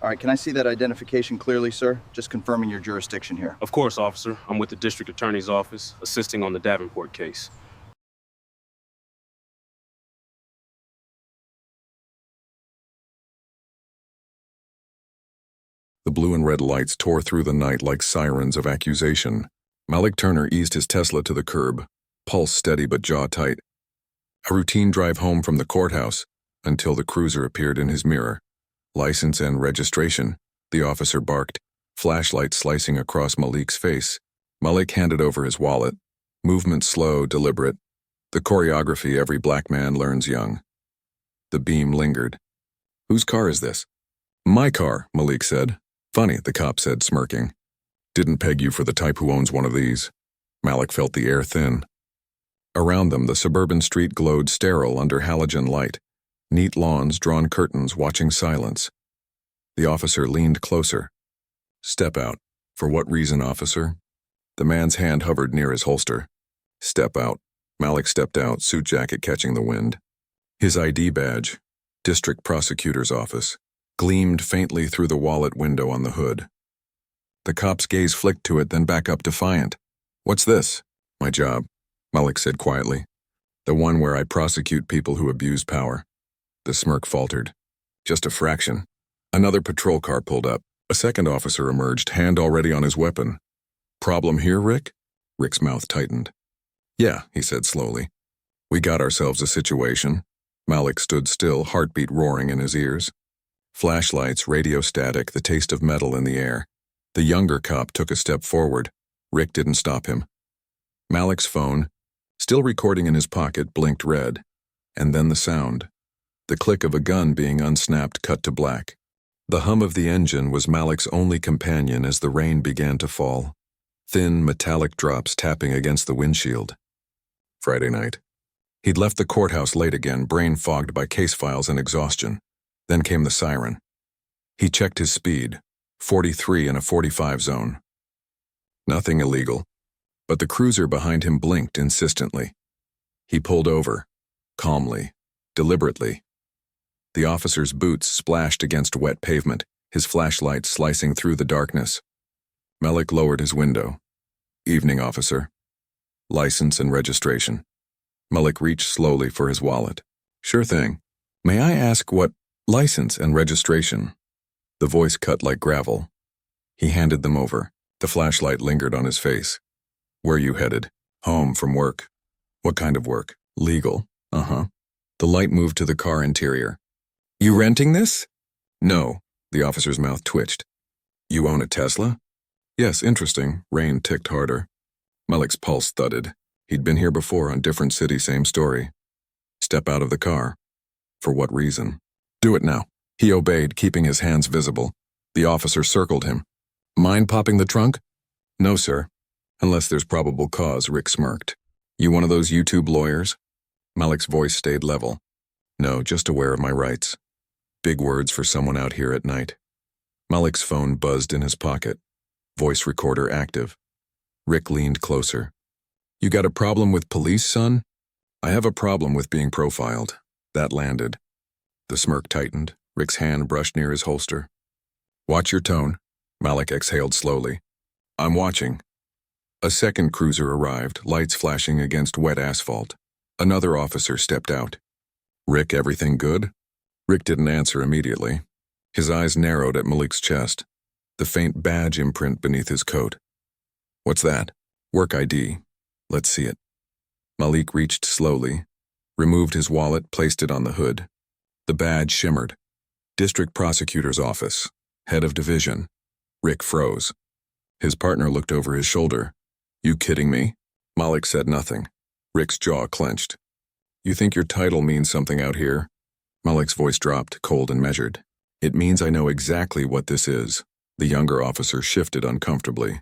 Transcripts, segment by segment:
All right, can I see that identification clearly, sir? Just confirming your jurisdiction here. Of course, officer. I'm with the district attorney's office, assisting on the Davenport case. The blue and red lights tore through the night like sirens of accusation. Malik Turner eased his Tesla to the curb, pulse steady but jaw tight. A routine drive home from the courthouse until the cruiser appeared in his mirror. License and registration, the officer barked, flashlight slicing across Malik's face. Malik handed over his wallet. Movement slow, deliberate. The choreography every black man learns young. The beam lingered. Whose car is this? My car, Malik said. Funny, the cop said, smirking. Didn't peg you for the type who owns one of these. Malik felt the air thin. Around them, the suburban street glowed sterile under halogen light. Neat lawns, drawn curtains, watching silence. The officer leaned closer. Step out. For what reason, officer? The man's hand hovered near his holster. Step out. Malik stepped out, suit jacket catching the wind. His ID badge, district prosecutor's office, gleamed faintly through the wallet window on the hood. The cop's gaze flicked to it, then back up defiant. What's this? My job, Malik said quietly. The one where I prosecute people who abuse power. The smirk faltered. Just a fraction. Another patrol car pulled up. A second officer emerged, hand already on his weapon. Problem here, Rick? Rick's mouth tightened. Yeah, he said slowly. We got ourselves a situation. Malik stood still, heartbeat roaring in his ears. Flashlights, radio static, the taste of metal in the air. The younger cop took a step forward. Rick didn't stop him. Malik's phone, still recording in his pocket, blinked red. And then the sound. The click of a gun being unsnapped cut to black. The hum of the engine was Malik's only companion as the rain began to fall. Thin, metallic drops tapping against the windshield. Friday night. He'd left the courthouse late again, brain fogged by case files and exhaustion. Then came the siren. He checked his speed, 43 in a 45 zone. Nothing illegal, but the cruiser behind him blinked insistently. He pulled over, calmly, deliberately. The officer's boots splashed against wet pavement, his flashlight slicing through the darkness. Malik lowered his window. Evening, officer. License and registration. Malik reached slowly for his wallet. Sure thing. May I ask what license and registration? The voice cut like gravel. He handed them over. The flashlight lingered on his face. Where you headed? Home from work. What kind of work? Legal. Uh-huh. The light moved to the car interior. You renting this? No. The officer's mouth twitched. You own a Tesla? Yes, interesting. Rain ticked harder. Malik's pulse thudded. He'd been here before on different city, same story. Step out of the car. For what reason? Do it now. He obeyed, keeping his hands visible. The officer circled him. Mind popping the trunk? No, sir. Unless there's probable cause, Rick smirked. You one of those YouTube lawyers? Malik's voice stayed level. No, just aware of my rights. Big words for someone out here at night. Malik's phone buzzed in his pocket. Voice recorder active. Rick leaned closer. You got a problem with police, son? I have a problem with being profiled. That landed. The smirk tightened. Rick's hand brushed near his holster. Watch your tone. Malik exhaled slowly. I'm watching. A second cruiser arrived, lights flashing against wet asphalt. Another officer stepped out. Rick, everything good? Rick didn't answer immediately. His eyes narrowed at Malik's chest, the faint badge imprint beneath his coat. What's that? Work ID. Let's see it. Malik reached slowly, removed his wallet, placed it on the hood. The badge shimmered. District Prosecutor's Office, Head of Division. Rick froze. His partner looked over his shoulder. You kidding me? Malik said nothing. Rick's jaw clenched. You think your title means something out here? Malik's voice dropped, cold and measured. It means I know exactly what this is. The younger officer shifted uncomfortably.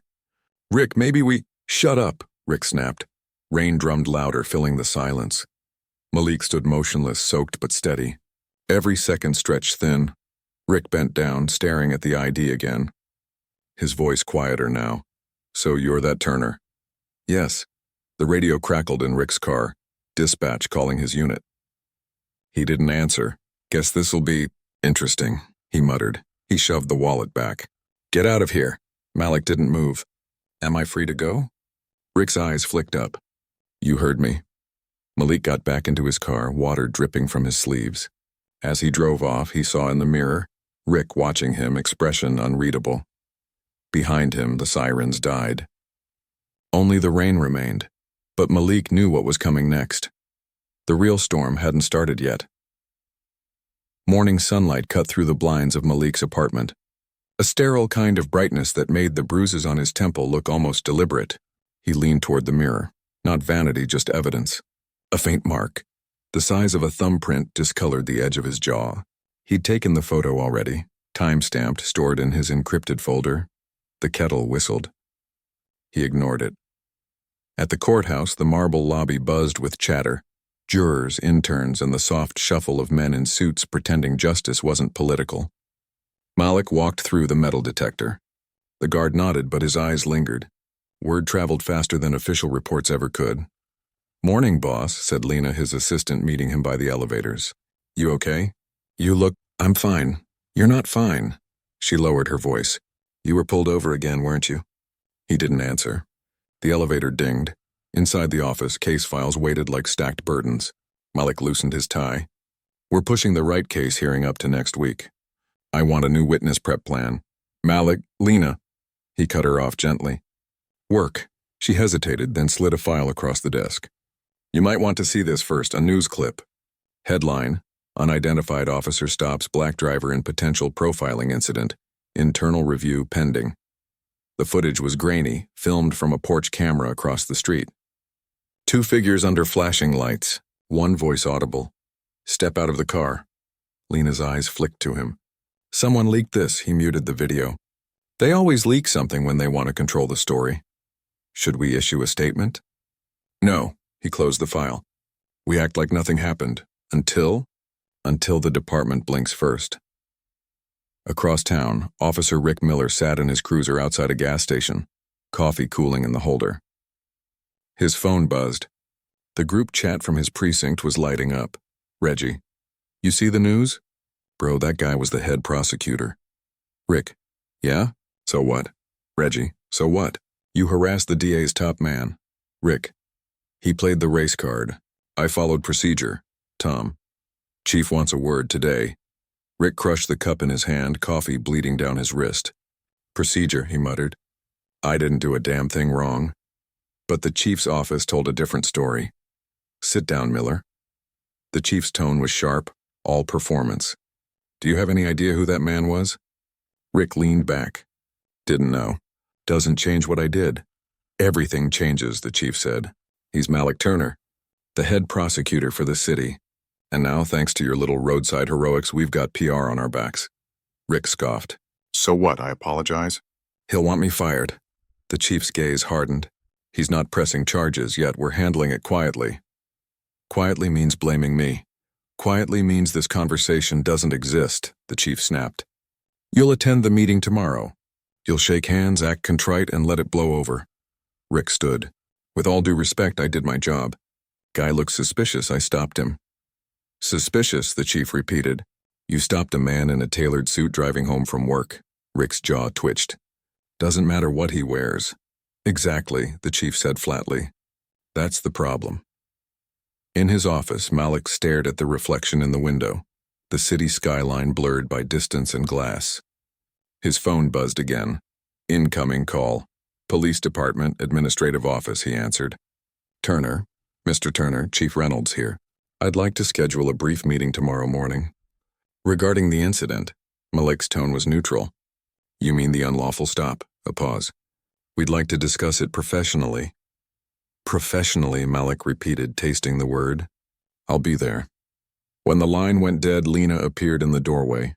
Rick, maybe we— Shut up, Rick snapped. Rain drummed louder, filling the silence. Malik stood motionless, soaked but steady. Every second stretched thin. Rick bent down, staring at the ID again. His voice quieter now. So you're that Turner? Yes. The radio crackled in Rick's car. Dispatch calling his unit. He didn't answer. Guess this'll be interesting, he muttered. He shoved the wallet back. Get out of here. Malik didn't move. Am I free to go? Rick's eyes flicked up. You heard me. Malik got back into his car, water dripping from his sleeves. As he drove off, he saw in the mirror Rick watching him, expression unreadable. Behind him, the sirens died. Only the rain remained, but Malik knew what was coming next. The real storm hadn't started yet. Morning sunlight cut through the blinds of Malik's apartment, a sterile kind of brightness that made the bruises on his temple look almost deliberate. He leaned toward the mirror, not vanity, just evidence. A faint mark, the size of a thumbprint, discolored the edge of his jaw. He'd taken the photo already, time-stamped, stored in his encrypted folder. The kettle whistled. He ignored it. At the courthouse, the marble lobby buzzed with chatter. Jurors, interns, and the soft shuffle of men in suits pretending justice wasn't political. Malik walked through the metal detector. The guard nodded, but his eyes lingered. Word traveled faster than official reports ever could. Morning, boss, said Lena, his assistant, meeting him by the elevators. You okay? You look... I'm fine. You're not fine. She lowered her voice. You were pulled over again, weren't you? He didn't answer. The elevator dinged. Inside the office, case files waited like stacked burdens. Malik loosened his tie. We're pushing the right case hearing up to next week. I want a new witness prep plan. Malik, Lena. He cut her off gently. Work. She hesitated, then slid a file across the desk. You might want to see this first, a news clip. Headline: Unidentified officer stops black driver in potential profiling incident. Internal review pending. The footage was grainy, filmed from a porch camera across the street. Two figures under flashing lights, one voice audible. Step out of the car. Lena's eyes flicked to him. Someone leaked this, he muted the video. They always leak something when they want to control the story. Should we issue a statement? No, he closed the file. We act like nothing happened, until the department blinks first. Across town, Officer Rick Miller sat in his cruiser outside a gas station, coffee cooling in the holder. His phone buzzed. The group chat from his precinct was lighting up. Reggie. You see the news? Bro, that guy was the head prosecutor. Rick. Yeah? So what? Reggie. So what? You harassed the DA's top man. Rick. He played the race card. I followed procedure. Tom. Chief wants a word today. Rick crushed the cup in his hand, coffee bleeding down his wrist. Procedure, he muttered. I didn't do a damn thing wrong. But the chief's office told a different story. Sit down, Miller. The chief's tone was sharp, all performance. Do you have any idea who that man was? Rick leaned back. Didn't know. Doesn't change what I did. Everything changes, the chief said. He's Malik Turner, the head prosecutor for the city. And now, thanks to your little roadside heroics, we've got PR on our backs. Rick scoffed. So what, I apologize? He'll want me fired. The chief's gaze hardened. He's not pressing charges, yet we're handling it quietly. Quietly means blaming me. Quietly means this conversation doesn't exist, the chief snapped. You'll attend the meeting tomorrow. You'll shake hands, act contrite, and let it blow over. Rick stood. With all due respect, I did my job. Guy looked suspicious, I stopped him. Suspicious, the chief repeated. You stopped a man in a tailored suit driving home from work. Rick's jaw twitched. Doesn't matter what he wears. Exactly, the chief said flatly. That's the problem. In his office, Malik stared at the reflection in the window, the city skyline blurred by distance and glass. His phone buzzed again. Incoming call. Police Department, Administrative Office, he answered. Turner, Mr. Turner, Chief Reynolds here. I'd like to schedule a brief meeting tomorrow morning. Regarding the incident, Malik's tone was neutral. You mean the unlawful stop? A pause. We'd like to discuss it professionally. Professionally, Malik repeated, tasting the word. I'll be there. When the line went dead, Lena appeared in the doorway.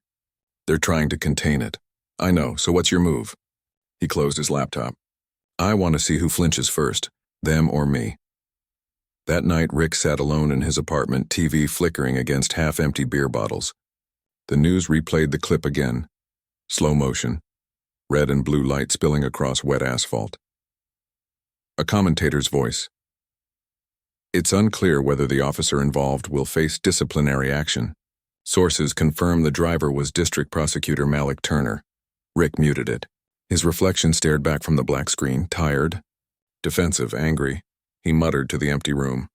They're trying to contain it. I know, so what's your move? He closed his laptop. I want to see who flinches first, them or me. That night, Rick sat alone in his apartment, TV flickering against half-empty beer bottles. The news replayed the clip again. Slow motion. Red and blue light spilling across wet asphalt. A commentator's voice. It's unclear whether the officer involved will face disciplinary action. Sources confirm the driver was District Prosecutor Malik Turner. Rick muted it. His reflection stared back from the black screen, tired, defensive, angry. He muttered to the empty room.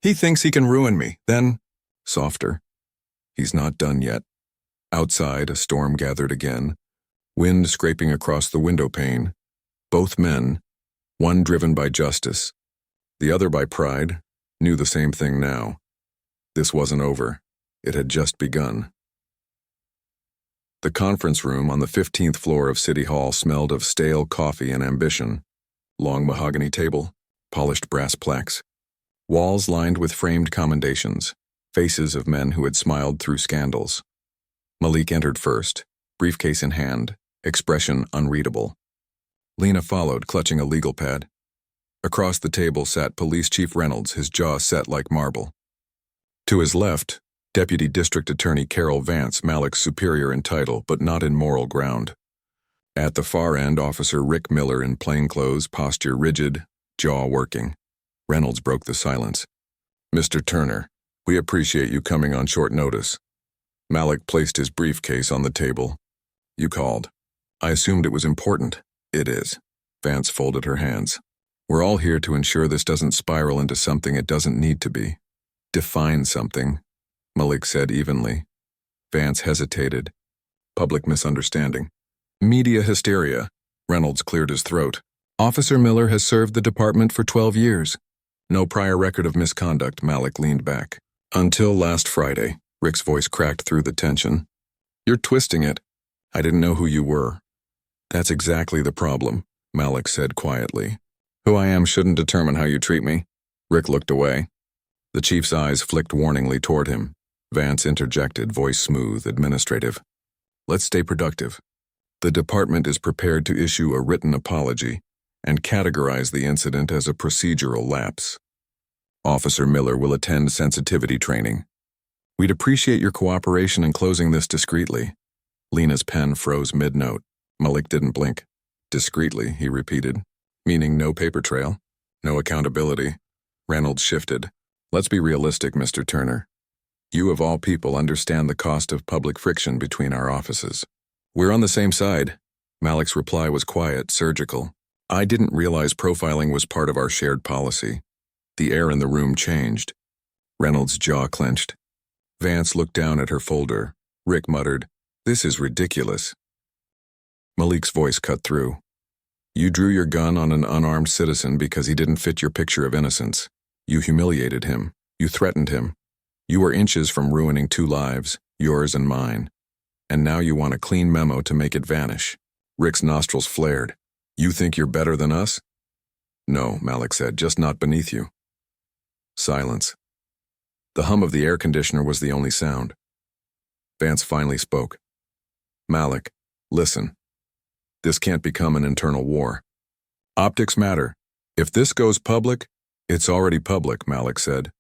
He thinks he can ruin me, then, softer. He's not done yet. Outside, a storm gathered again, wind scraping across the window pane. Both men, one driven by justice, the other by pride, knew the same thing now. This wasn't over. It had just begun. The conference room on the 15th floor of City Hall smelled of stale coffee and ambition. Long mahogany table, polished brass plaques, walls lined with framed commendations, faces of men who had smiled through scandals. Malik entered first, briefcase in hand, expression unreadable. Lena followed, clutching a legal pad. Across the table sat Police Chief Reynolds, his jaw set like marble. To his left, Deputy District Attorney Carol Vance, Malik's superior in title, but not in moral ground. At the far end, Officer Rick Miller in plainclothes, posture rigid, jaw working. Reynolds broke the silence. Mr. Turner, we appreciate you coming on short notice. Malik placed his briefcase on the table. You called. I assumed it was important. It is. Vance folded her hands. We're all here to ensure this doesn't spiral into something it doesn't need to be. Define something, Malik said evenly. Vance hesitated. Public misunderstanding. Media hysteria. Reynolds cleared his throat. Officer Miller has served the department for 12 years. No prior record of misconduct, Malik leaned back. Until last Friday, Rick's voice cracked through the tension. You're twisting it. I didn't know who you were. That's exactly the problem, Malik said quietly. Who I am shouldn't determine how you treat me. Rick looked away. The chief's eyes flicked warningly toward him. Vance interjected, voice smooth, administrative. Let's stay productive. The department is prepared to issue a written apology and categorize the incident as a procedural lapse. Officer Miller will attend sensitivity training. We'd appreciate your cooperation in closing this discreetly. Lena's pen froze mid-note. Malik didn't blink. Discreetly, he repeated, meaning no paper trail, no accountability. Reynolds shifted. Let's be realistic, Mr. Turner. You of all people understand the cost of public friction between our offices. We're on the same side. Malik's reply was quiet, surgical. I didn't realize profiling was part of our shared policy. The air in the room changed. Reynolds' jaw clenched. Vance looked down at her folder. Rick muttered, This is ridiculous. Malik's voice cut through. You drew your gun on an unarmed citizen because he didn't fit your picture of innocence. You humiliated him. You threatened him. You were inches from ruining 2 lives, yours and mine. And now you want a clean memo to make it vanish. Rick's nostrils flared. You think you're better than us? No, Malik said, just not beneath you. Silence. The hum of the air conditioner was the only sound. Vance finally spoke. Malik, listen. This can't become an internal war. Optics matter. If this goes public, it's already public, Malik said.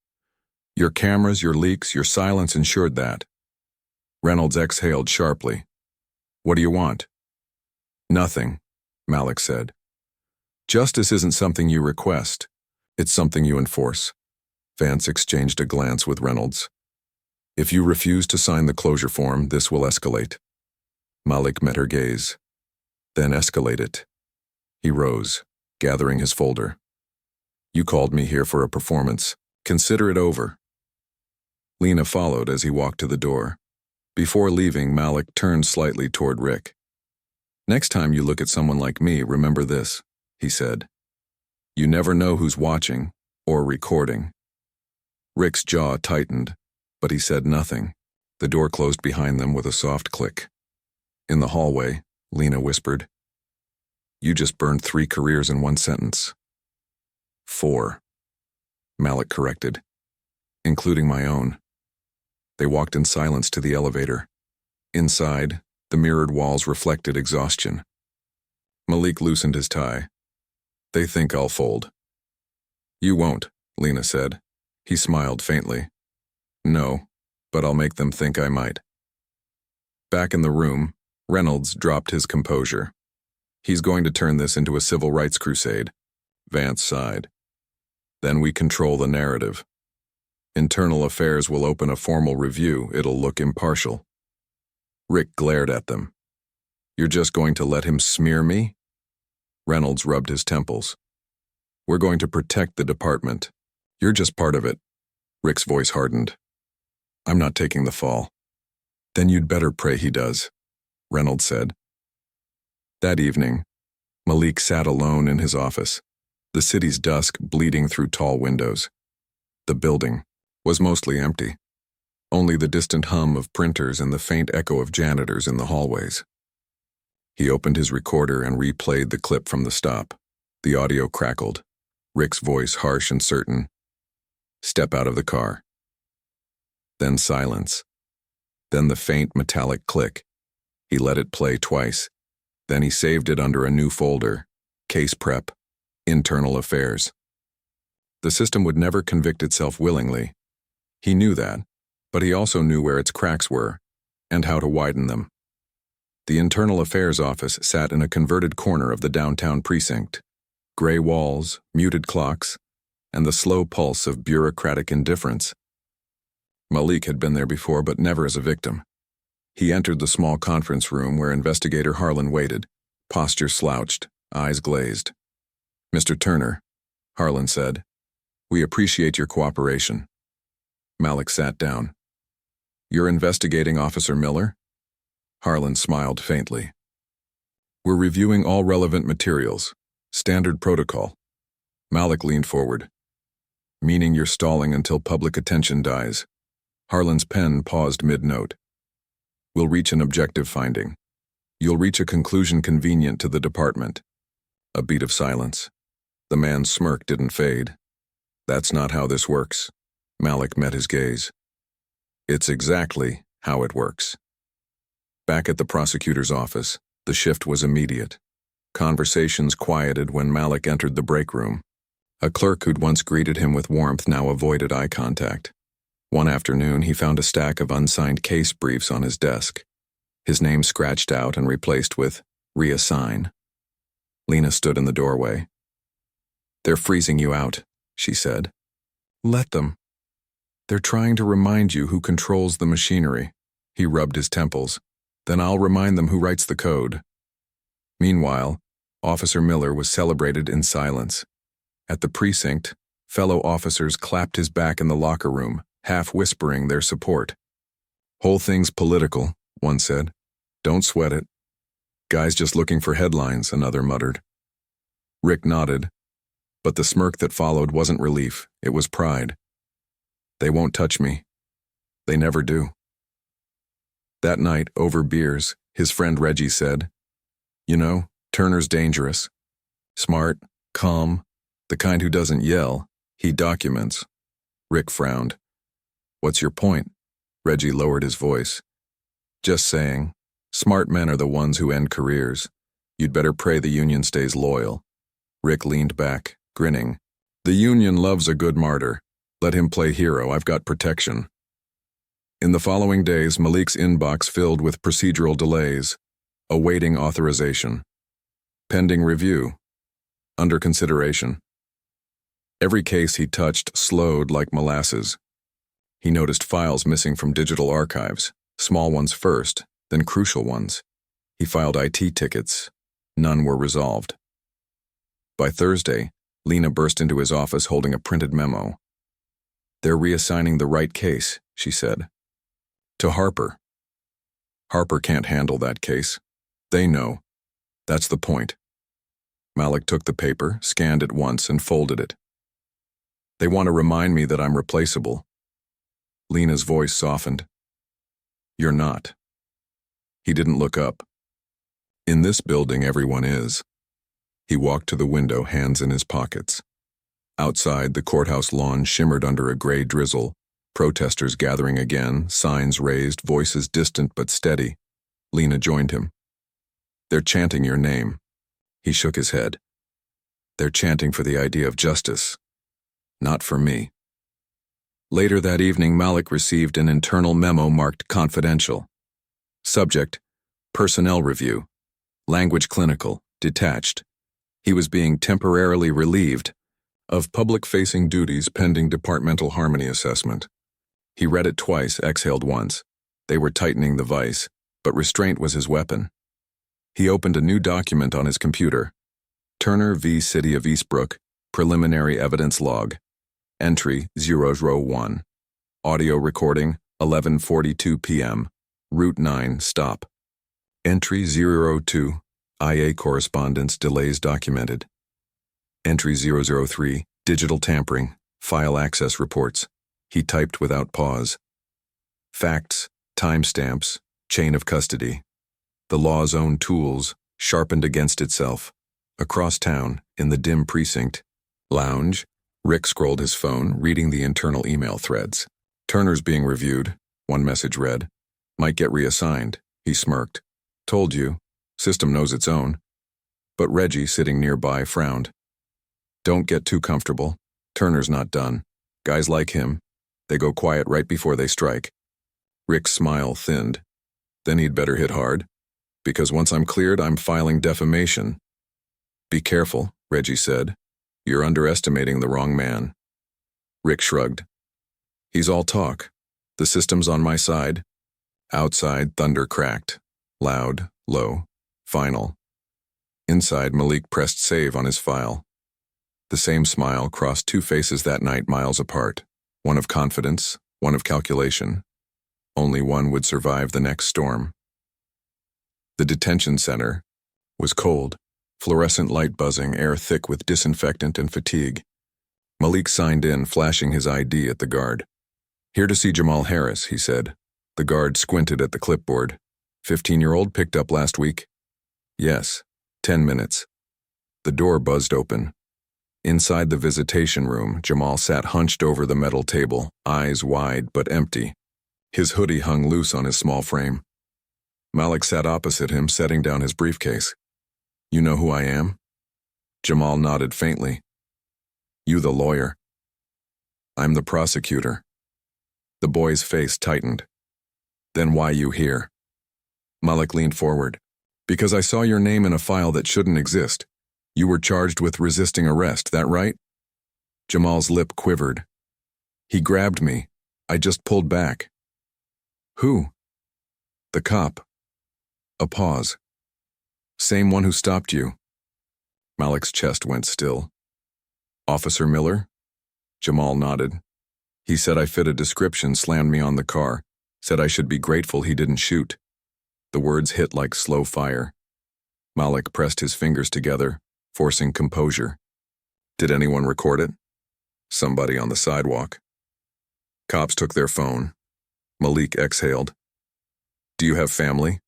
Your cameras, your leaks, your silence ensured that. Reynolds exhaled sharply. What do you want? Nothing, Malik said. Justice isn't something you request. It's something you enforce. Vance exchanged a glance with Reynolds. If you refuse to sign the closure form, this will escalate. Malik met her gaze. Then escalate it. He rose, gathering his folder. You called me here for a performance. Consider it over. Lena followed as he walked to the door. Before leaving, Malik turned slightly toward Rick. Next time you look at someone like me, remember this, he said. You never know who's watching or recording. Rick's jaw tightened, but he said nothing. The door closed behind them with a soft click. In the hallway, Lena whispered, You just burned 3 careers in one sentence. 4. Malik corrected, including my own. They walked in silence to the elevator. Inside, the mirrored walls reflected exhaustion. Malik loosened his tie. They think I'll fold. You won't, Lena said. He smiled faintly. No, but I'll make them think I might. Back in the room, Reynolds dropped his composure. He's going to turn this into a civil rights crusade. Vance sighed. Then we control the narrative. Internal Affairs will open a formal review. It'll look impartial. Rick glared at them. You're just going to let him smear me? Reynolds rubbed his temples. We're going to protect the department. You're just part of it. Rick's voice hardened. I'm not taking the fall. Then you'd better pray he does, Reynolds said. That evening, Malik sat alone in his office, the city's dusk bleeding through tall windows. The building was mostly empty, only the distant hum of printers and the faint echo of janitors in the hallways. He opened his recorder and replayed the clip from the stop. The audio crackled, Rick's voice harsh and certain. Step out of the car. Then silence. Then the faint metallic click. He let it play twice. Then he saved it under a new folder, Case Prep, Internal Affairs. The system would never convict itself willingly. He knew that, but he also knew where its cracks were, and how to widen them. The Internal Affairs office sat in a converted corner of the downtown precinct. Gray walls, muted clocks, and the slow pulse of bureaucratic indifference. Malik had been there before, but never as a victim. He entered the small conference room where Investigator Harlan waited, posture slouched, eyes glazed. Mr. Turner, Harlan said, we appreciate your cooperation. Malik sat down. You're investigating Officer Miller? Harlan smiled faintly. We're reviewing all relevant materials. Standard protocol. Malik leaned forward. Meaning you're stalling until public attention dies. Harlan's pen paused mid-note. We'll reach an objective finding. You'll reach a conclusion convenient to the department. A beat of silence. The man's smirk didn't fade. That's not how this works. Malik met his gaze. It's exactly how it works. Back at the prosecutor's office, the shift was immediate. Conversations quieted when Malik entered the break room. A clerk who'd once greeted him with warmth now avoided eye contact. One afternoon, he found a stack of unsigned case briefs on his desk, his name scratched out and replaced with reassign. Lena stood in the doorway. They're freezing you out, she said. Let them. They're trying to remind you who controls the machinery. He rubbed his temples. Then I'll remind them who writes the code. Meanwhile, Officer Miller was celebrated in silence. At the precinct, fellow officers clapped his back in the locker room, half whispering their support. Whole thing's political, one said. Don't sweat it. Guy's just looking for headlines, another muttered. Rick nodded, but the smirk that followed wasn't relief, it was pride. They won't touch me. They never do. That night, over beers, his friend Reggie said, You know, Turner's dangerous. Smart, calm, the kind who doesn't yell, he documents. Rick frowned. What's your point? Reggie lowered his voice. Just saying, smart men are the ones who end careers. You'd better pray the union stays loyal. Rick leaned back, grinning. The union loves a good martyr. Let him play hero, I've got protection. In the following days, Malik's inbox filled with procedural delays, awaiting authorization. Pending review. Under consideration. Every case he touched slowed like molasses. He noticed files missing from digital archives, small ones first, then crucial ones. He filed IT tickets. None were resolved. By Thursday, Lena burst into his office holding a printed memo. They're reassigning the right case, she said. To Harper. Harper can't handle that case. They know. That's the point. Malik took the paper, scanned it once, and folded it. They want to remind me that I'm replaceable. Lena's voice softened. You're not. He didn't look up. In this building, everyone is. He walked to the window, hands in his pockets. Outside, the courthouse lawn shimmered under a gray drizzle, protesters gathering again, signs raised, voices distant but steady. Lena joined him. They're chanting your name. He shook his head. They're chanting for the idea of justice. Not for me. Later that evening, Malik received an internal memo marked confidential. Subject, personnel review. Language clinical, detached. He was being temporarily relieved. of public-facing duties pending departmental harmony assessment. He read it twice, exhaled once. They were tightening the vice, but restraint was his weapon. He opened a new document on his computer. Turner v. City of Eastbrook, Preliminary Evidence Log. Entry 001. Audio recording 11:42 p.m. Route 9 stop. Entry 002. IA correspondence delays documented. Entry 003. Digital tampering. File access reports. He typed without pause. Facts, timestamps, chain of custody. The law's own tools, sharpened against itself. Across town, in the dim precinct. Lounge. Rick scrolled his phone, reading the internal email threads. Turner's being reviewed, one message read. Might get reassigned, he smirked. Told you. System knows its own. But Reggie, sitting nearby, frowned. Don't get too comfortable. Turner's not done. Guys like him, they go quiet right before they strike. Rick's smile thinned. Then he'd better hit hard. Because once I'm cleared, I'm filing defamation. Be careful, Reggie said. You're underestimating the wrong man. Rick shrugged. He's all talk. The system's on my side. Outside, thunder cracked. Loud, low, final. Inside, Malik pressed save on his file. The same smile crossed two faces that night miles apart. One of confidence, one of calculation. Only one would survive the next storm. The detention center was cold, fluorescent light buzzing, air thick with disinfectant and fatigue. Malik signed in, flashing his ID at the guard. Here to see Jamal Harris, he said. The guard squinted at the clipboard. 15-year-old picked up last week? Yes. 10 minutes. The door buzzed open. Inside the visitation room, Jamal sat hunched over the metal table, eyes wide but empty. His hoodie hung loose on his small frame. Malik sat opposite him, setting down his briefcase. You know who I am? Jamal nodded faintly. You the lawyer. I'm the prosecutor. The boy's face tightened. Then why you here? Malik leaned forward. Because I saw your name in a file that shouldn't exist. You were charged with resisting arrest, that right? Jamal's lip quivered. He grabbed me. I just pulled back. Who? The cop. A pause. Same one who stopped you. Malik's chest went still. Officer Miller? Jamal nodded. He said I fit a description, slammed me on the car, said I should be grateful he didn't shoot. The words hit like slow fire. Malik pressed his fingers together, forcing composure. Did anyone record it? Somebody on the sidewalk. Cops took their phone. Malik exhaled. Do you have family?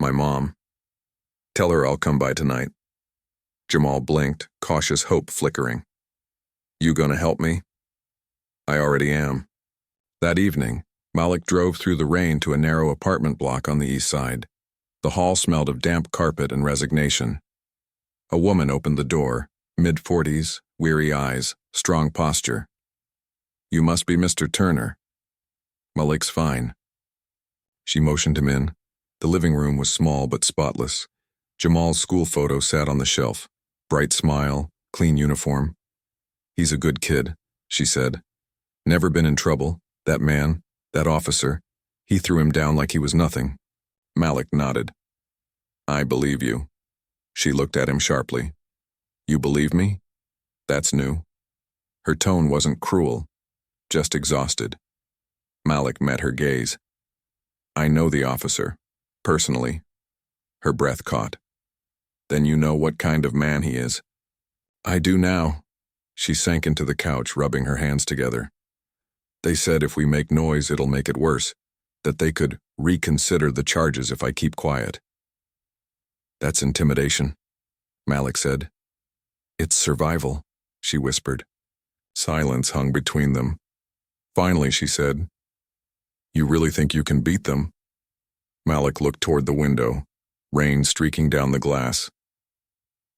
My mom. Tell her I'll come by tonight. Jamal blinked, cautious hope flickering. You gonna help me? I already am. That evening, Malik drove through the rain to a narrow apartment block on the east side. The hall smelled of damp carpet and resignation. A woman opened the door, mid-40s, weary eyes, strong posture. You must be Mr. Turner. Malik's fine. She motioned him in. The living room was small but spotless. Jamal's school photo sat on the shelf. Bright smile, clean uniform. He's a good kid, she said. Never been in trouble. That man, that officer, he threw him down like he was nothing. Malik nodded. I believe you. She looked at him sharply. You believe me? That's new. Her tone wasn't cruel, just exhausted. Malik met her gaze. I know the officer, personally. Her breath caught. Then you know what kind of man he is. I do now. She sank into the couch, rubbing her hands together. They said if we make noise, it'll make it worse, that they could reconsider the charges if I keep quiet. That's intimidation, Malik said. It's survival, she whispered. Silence hung between them. Finally, she said, You really think you can beat them? Malik looked toward the window, rain streaking down the glass.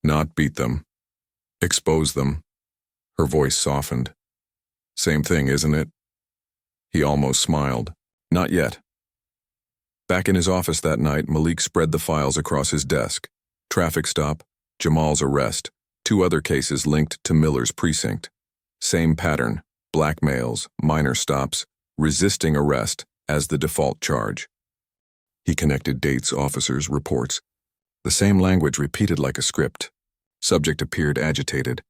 Not beat them. Expose them. Her voice softened. Same thing, isn't it? He almost smiled. Not yet. Back in his office that night, Malik spread the files across his desk. Traffic stop, Jamal's arrest, 2 other cases linked to Miller's precinct. Same pattern, blackmails, minor stops, resisting arrest as the default charge. He connected dates, officers, reports. The same language repeated like a script. Subject appeared agitated.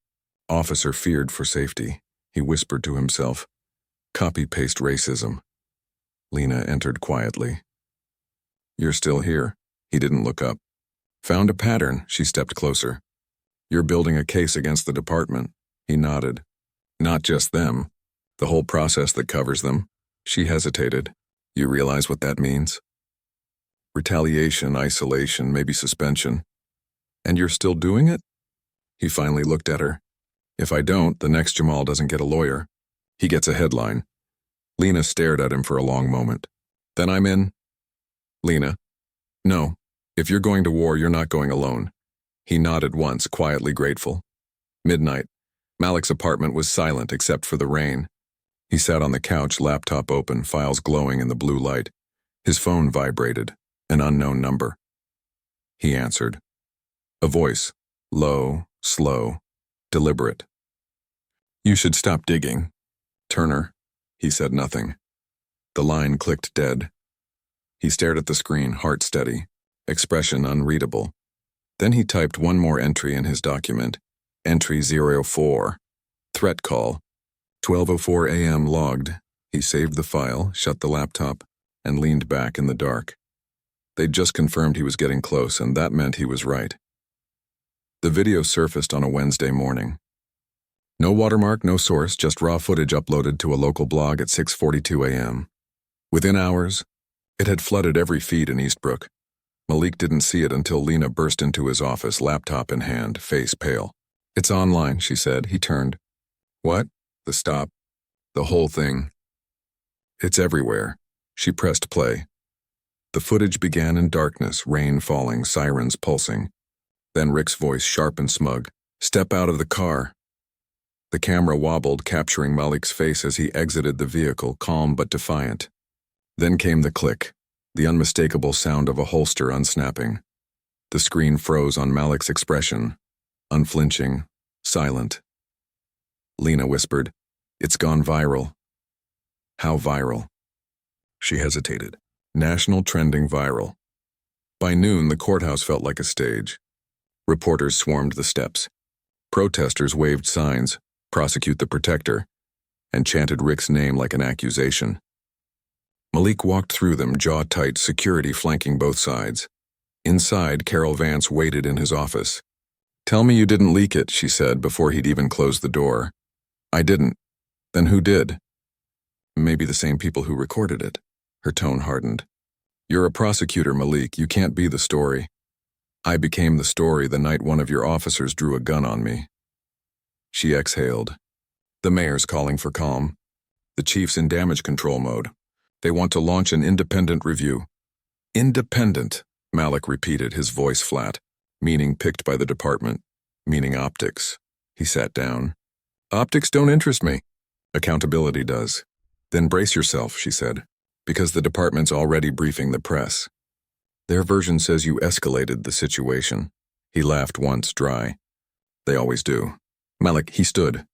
Officer feared for safety. He whispered to himself, "Copy-paste racism." Lena entered quietly. "You're still here." He didn't look up. "Found a pattern." She stepped closer. "You're building a case against the department." He nodded. "Not just them. The whole process that covers them." She hesitated. "You realize what that means? Retaliation, isolation, maybe suspension. And you're still doing it?" He finally looked at her. "If I don't, the next Jamal doesn't get a lawyer. He gets a headline." Lena stared at him for a long moment. "Then I'm in." "Lena, no. If you're going to war, you're not going alone." He nodded once, quietly grateful. Midnight. Malik's apartment was silent except for the rain. He sat on the couch, laptop open, files glowing in the blue light. His phone vibrated. An unknown number. He answered. A voice, low, slow, deliberate. "You should stop digging. Turner." He said nothing. The line clicked dead. He stared at the screen, heart steady, expression unreadable. Then he typed one more entry in his document. Entry 04. Threat call. 12:04 a.m. logged. He saved the file, shut the laptop, and leaned back in the dark. They'd just confirmed he was getting close, and that meant he was right. The video surfaced on a Wednesday morning. No watermark, no source, just raw footage uploaded to a local blog at 6:42 a.m. Within hours, it had flooded every feed in Eastbrook. Malik didn't see it until Lena burst into his office, laptop in hand, face pale. "It's online," she said. He turned. "What?" The stop. "The whole thing. It's everywhere." She pressed play. The footage began in darkness, rain falling, sirens pulsing. Then Rick's voice, sharp and smug. "Step out of the car." The camera wobbled, capturing Malik's face as he exited the vehicle, calm but defiant. Then came the click, the unmistakable sound of a holster unsnapping. The screen froze on Malik's expression, unflinching, silent. Lena whispered, "It's gone viral." "How viral?" She hesitated. "National trending viral." By noon, the courthouse felt like a stage. Reporters swarmed the steps. Protesters waved signs, "Prosecute the Protector," and chanted Rick's name like an accusation. Malik walked through them, jaw tight, security flanking both sides. Inside, Carol Vance waited in his office. "Tell me you didn't leak it," she said before he'd even closed the door. "I didn't." "Then who did?" "Maybe the same people who recorded it." Her tone hardened. "You're a prosecutor, Malik. You can't be the story. I became the story the night one of your officers drew a gun on me." She exhaled. "The mayor's calling for calm. The chief's in damage control mode. They want to launch an independent review." "Independent," Malik repeated, his voice flat, meaning picked by the department, meaning optics. He sat down. "Optics don't interest me. Accountability does." "Then brace yourself," she said, "because the department's already briefing the press. Their version says you escalated the situation." He laughed once, dry. "They always do." "Malik," he stood.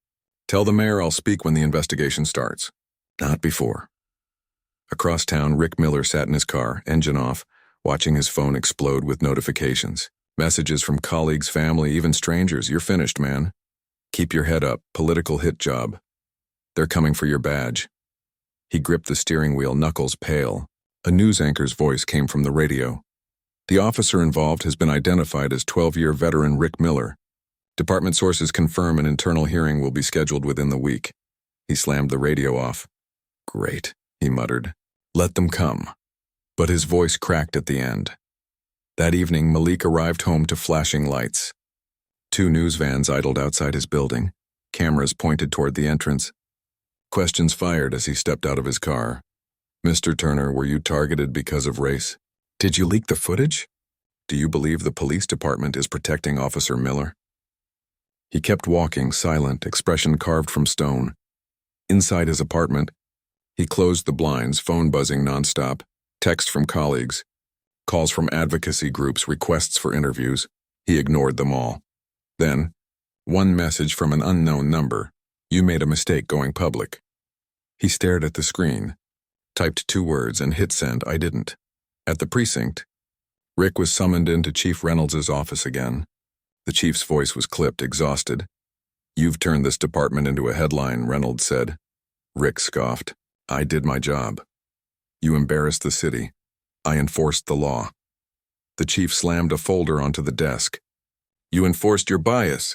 "Tell the mayor I'll speak when the investigation starts. Not before." Across town, Rick Miller sat in his car, engine off, watching his phone explode with notifications. Messages from colleagues, family, even strangers. "You're finished, man. Keep your head up. Political hit job. They're coming for your badge." He gripped the steering wheel, knuckles pale. A news anchor's voice came from the radio. "The officer involved has been identified as 12-year veteran Rick Miller. Department sources confirm an internal hearing will be scheduled within the week." He slammed the radio off. "Great," he muttered. "Let them come." But his voice cracked at the end. That evening, Malik arrived home to flashing lights. 2 news vans idled outside his building, cameras pointed toward the entrance. Questions fired as he stepped out of his car. "Mr. Turner, were you targeted because of race? Did you leak the footage? Do you believe the police department is protecting Officer Miller?" He kept walking, silent, expression carved from stone. Inside his apartment, he closed the blinds, phone buzzing nonstop, text from colleagues, calls from advocacy groups, requests for interviews. He ignored them all. Then, One message from an unknown number. You made a mistake going public. He stared at the screen, typed 2 words, and hit send. I didn't. At the precinct, Rick was summoned into Chief Reynolds' office again. The chief's voice was clipped, exhausted. You've turned this department into a headline, Reynolds said. Rick scoffed. I did my job. You embarrassed the city. I enforced the law. The chief slammed a folder onto the desk. You enforced your bias.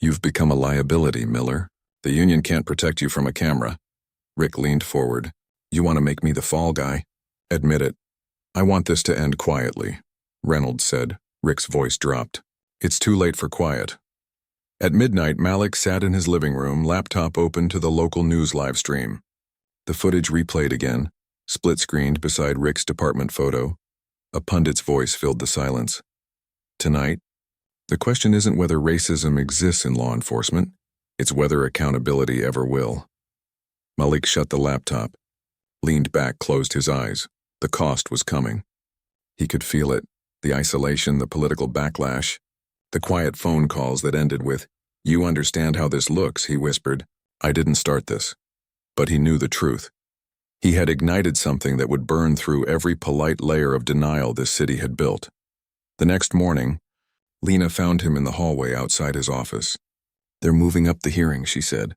You've become a liability, Miller. The union can't protect you from a camera. Rick leaned forward. You want to make me the fall guy? Admit it. I want this to end quietly, Reynolds said. Rick's voice dropped. It's too late for quiet. At midnight, Malik sat in his living room, laptop open to the local news live stream. The footage replayed again, split-screened beside Rick's department photo. A pundit's voice filled the silence. Tonight, the question isn't whether racism exists in law enforcement, it's whether accountability ever will. Malik shut the laptop, leaned back, closed his eyes. The cost was coming. He could feel it, the isolation, the political backlash, the quiet phone calls that ended with, You understand how this looks, he whispered. I didn't start this. But he knew the truth. He had ignited something that would burn through every polite layer of denial this city had built. The next morning, Lena found him in the hallway outside his office. They're moving up the hearing, she said.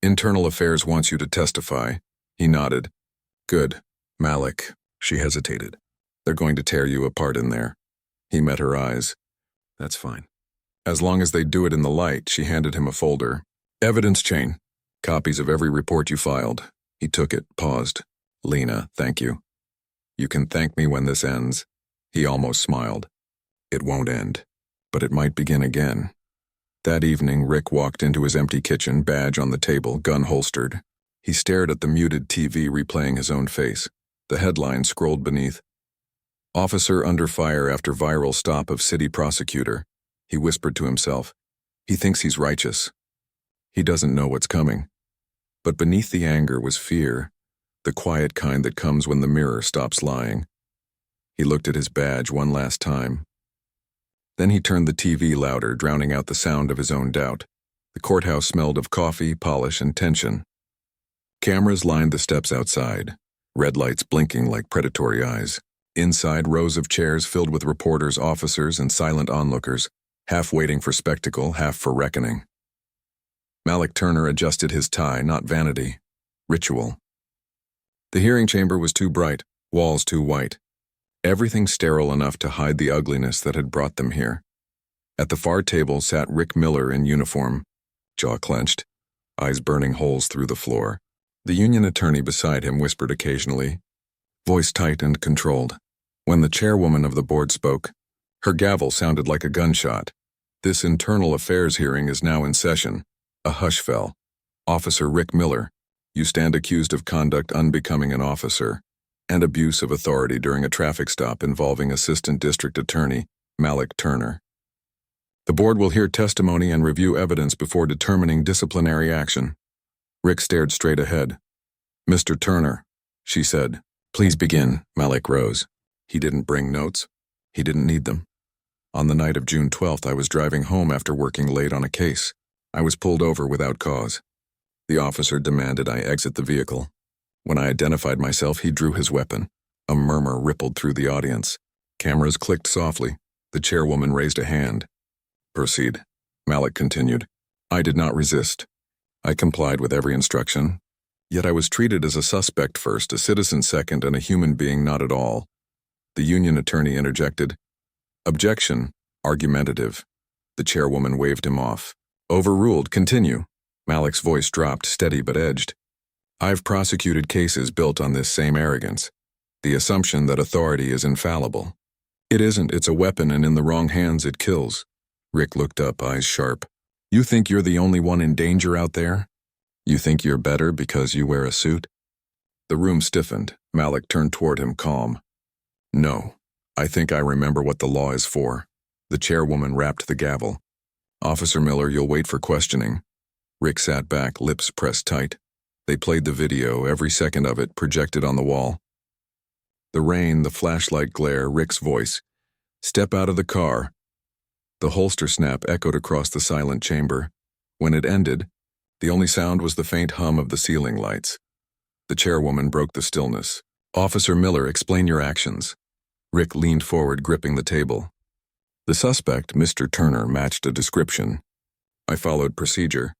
Internal Affairs wants you to testify. He nodded. Good. Malik. She hesitated. They're going to tear you apart in there. He met her eyes. That's fine. As long as they do it in the light, she handed him a folder. Evidence chain. Copies of every report you filed. He took it, paused. Lena, thank you. You can thank me when this ends. He almost smiled. It won't end, but it might begin again. That evening, Rick walked into his empty kitchen, badge on the table, gun holstered. He stared at the muted TV replaying his own face. The headline scrolled beneath. Officer under fire after viral stop of city prosecutor. He whispered to himself. He thinks he's righteous. He doesn't know what's coming. But beneath the anger was fear, the quiet kind that comes when the mirror stops lying. He looked at his badge one last time. Then he turned the TV louder, drowning out the sound of his own doubt. The courthouse smelled of coffee, polish, and tension. Cameras lined the steps outside, red lights blinking like predatory eyes. Inside, rows of chairs filled with reporters, officers, and silent onlookers, half waiting for spectacle, half for reckoning. Malik Turner adjusted his tie, not vanity, ritual. The hearing chamber was too bright, walls too white. Everything sterile enough to hide the ugliness that had brought them here. At the far table sat Rick Miller in uniform, jaw clenched, eyes burning holes through the floor. The union attorney beside him whispered occasionally, voice tight and controlled. When the chairwoman of the board spoke, her gavel sounded like a gunshot. This internal affairs hearing is now in session. A hush fell. Officer Rick Miller, you stand accused of conduct unbecoming an officer and abuse of authority during a traffic stop involving Assistant District Attorney Malik Turner. The board will hear testimony and review evidence before determining disciplinary action. Rick stared straight ahead. Mr. Turner, she said. Please begin. Malik rose. He didn't bring notes. He didn't need them. On the night of June 12th, I was driving home after working late on a case. I was pulled over without cause. The officer demanded I exit the vehicle. When I identified myself, he drew his weapon. A murmur rippled through the audience. Cameras clicked softly. The chairwoman raised a hand. Proceed. Malik continued. I did not resist. I complied with every instruction. Yet I was treated as a suspect first, a citizen second, and a human being not at all. The union attorney interjected. Objection. Argumentative. The chairwoman waved him off. Overruled. Continue. Malik's voice dropped, steady but edged. I've prosecuted cases built on this same arrogance. The assumption that authority is infallible. It isn't. It's a weapon, and in the wrong hands it kills. Rick looked up, eyes sharp. You think you're the only one in danger out there? You think you're better because you wear a suit? The room stiffened. Malik turned toward him, calm. No. I think I remember what the law is for. The chairwoman rapped the gavel. Officer Miller, you'll wait for questioning. Rick sat back, lips pressed tight. They played the video, every second of it projected on the wall. The rain, the flashlight glare, Rick's voice. Step out of the car. The holster snap echoed across the silent chamber. When it ended, the only sound was the faint hum of the ceiling lights. The chairwoman broke the stillness. "Officer Miller, explain your actions." Rick leaned forward, gripping the table. The suspect, Mr. Turner, matched a description. I followed procedure.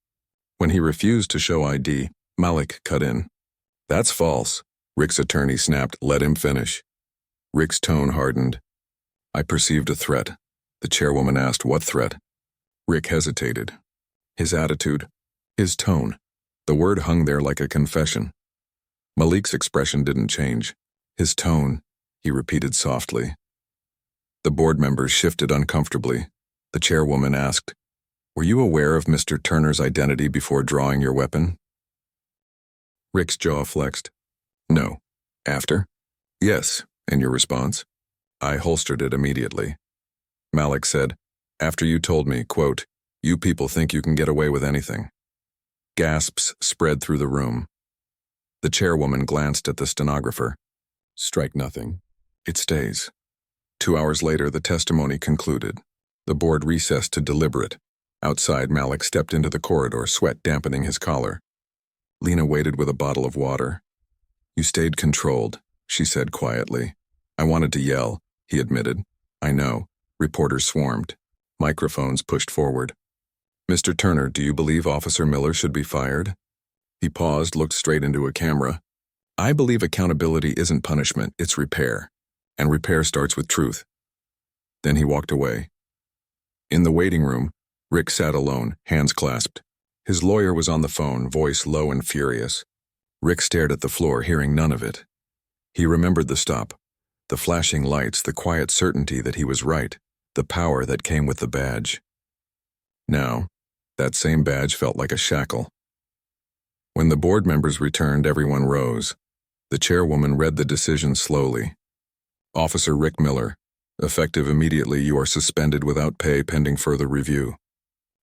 When he refused to show ID, Malik cut in. "That's false." Rick's attorney snapped, "Let him finish." Rick's tone hardened. "I perceived a threat." The chairwoman asked, "What threat?" Rick hesitated. His attitude, his tone, the word hung there like a confession. Malik's expression didn't change. "His tone," he repeated softly. The board members shifted uncomfortably. The chairwoman asked, "Were you aware of Mr. Turner's identity before drawing your weapon?" Rick's jaw flexed. "No." "After?" "Yes." "And your response?" "I holstered it immediately." Malik said, "After you told me, quote, 'You people think you can get away with anything.'" Gasps spread through the room. The chairwoman glanced at the stenographer. "Strike nothing. It stays." 2 hours later, the testimony concluded. The board recessed to deliberate. Outside, Malik stepped into the corridor, sweat dampening his collar. Lena waited with a bottle of water. "You stayed controlled," she said quietly. "I wanted to yell," he admitted. "I know." Reporters swarmed. Microphones pushed forward. "Mr. Turner, do you believe Officer Miller should be fired?" He paused, looked straight into a camera. "I believe accountability isn't punishment, it's repair. And repair starts with truth." Then he walked away. In the waiting room, Rick sat alone, hands clasped. His lawyer was on the phone, voice low and furious. Rick stared at the floor, hearing none of it. He remembered the stop, the flashing lights, the quiet certainty that he was right, the power that came with the badge. Now, that same badge felt like a shackle. When the board members returned, everyone rose. The chairwoman read the decision slowly. "Officer Rick Miller, effective immediately, you are suspended without pay pending further review.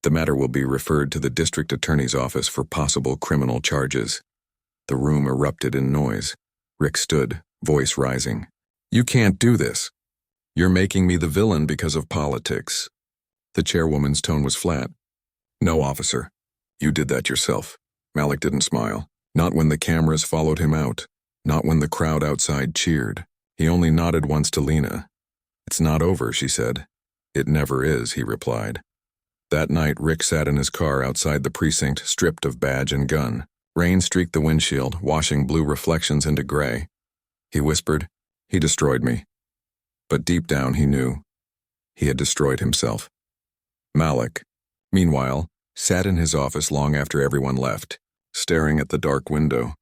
The matter will be referred to the district attorney's office for possible criminal charges." The room erupted in noise. Rick stood, voice rising. "You can't do this. You're making me the villain because of politics." The chairwoman's tone was flat. "No, officer. You did that yourself." Malik didn't smile. Not when the cameras followed him out. Not when the crowd outside cheered. He only nodded once to Lena. "It's not over," she said. "It never is," he replied. That night, Rick sat in his car outside the precinct, stripped of badge and gun. Rain streaked the windshield, washing blue reflections into gray. He whispered, "He destroyed me." But deep down he knew. He had destroyed himself. Malik, meanwhile, sat in his office long after everyone left, staring at the dark window.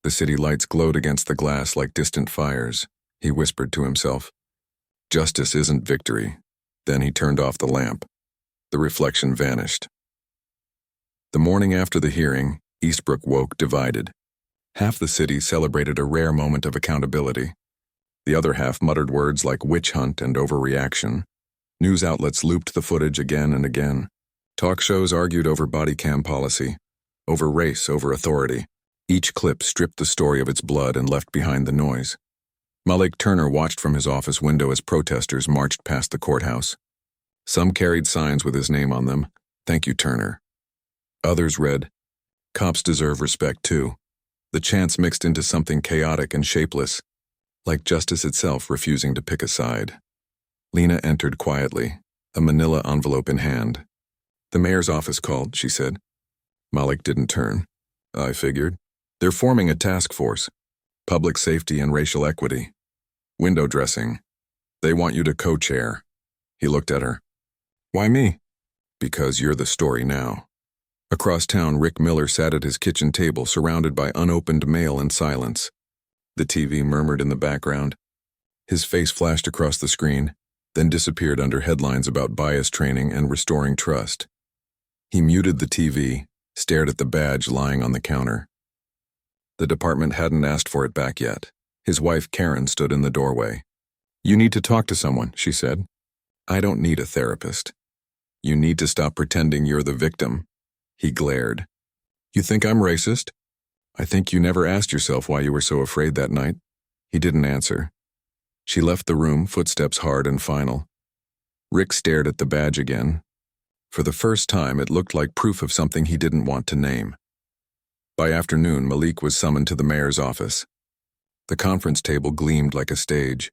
The city lights glowed against the glass like distant fires. He whispered to himself, "Justice isn't victory." Then he turned off the lamp. The reflection vanished. The morning after the hearing, Eastbrook woke divided. Half the city celebrated a rare moment of accountability. The other half muttered words like witch hunt and overreaction. News outlets looped the footage again and again. Talk shows argued over body cam policy, over race, over authority. Each clip stripped the story of its blood and left behind the noise. Malik Turner watched from his office window as protesters marched past the courthouse. Some carried signs with his name on them, "Thank you, Turner." Others read, "Cops deserve respect too." The chants mixed into something chaotic and shapeless, like justice itself refusing to pick a side. Lena entered quietly, a manila envelope in hand. "The mayor's office called," she said. Malik didn't turn. "I figured. They're forming a task force. Public safety and racial equity. Window dressing. They want you to co-chair." He looked at her. "Why me?" "Because you're the story now." Across town, Rick Miller sat at his kitchen table, surrounded by unopened mail and silence. The TV murmured in the background. His face flashed across the screen, then disappeared under headlines about bias training and restoring trust. He muted the TV, stared at the badge lying on the counter. The department hadn't asked for it back yet. His wife, Karen, stood in the doorway. "You need to talk to someone," she said. "I don't need a therapist. You need to stop pretending you're the victim." He glared. "You think I'm racist?" "I think you never asked yourself why you were so afraid that night." He didn't answer. She left the room, footsteps hard and final. Rick stared at the badge again. For the first time, it looked like proof of something he didn't want to name. By afternoon, Malik was summoned to the mayor's office. The conference table gleamed like a stage.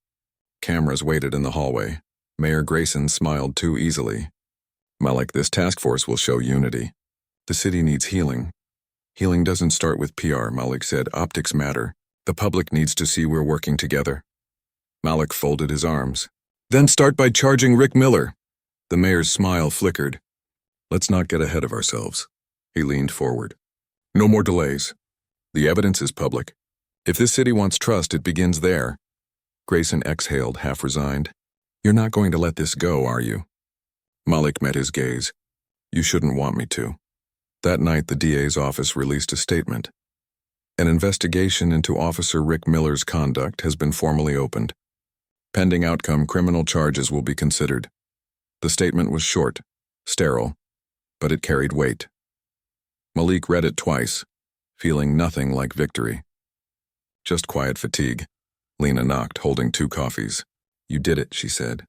Cameras waited in the hallway. Mayor Grayson smiled too easily. Malik, this task force will show unity. The city needs healing. Healing doesn't start with PR, Malik said. Optics matter. The public needs to see we're working together. Malik folded his arms. Then start by charging Rick Miller. The mayor's smile flickered. Let's not get ahead of ourselves. He leaned forward. No more delays. The evidence is public. If this city wants trust, it begins there. Grayson exhaled, half resigned. You're not going to let this go, are you? Malik met his gaze. You shouldn't want me to. That night, the DA's office released a statement. An investigation into Officer Rick Miller's conduct has been formally opened. Pending outcome, criminal charges will be considered. The statement was short, sterile, but it carried weight. Malik read it twice, feeling nothing like victory. Just quiet fatigue. Lena knocked, holding 2 coffees. You did it, she said.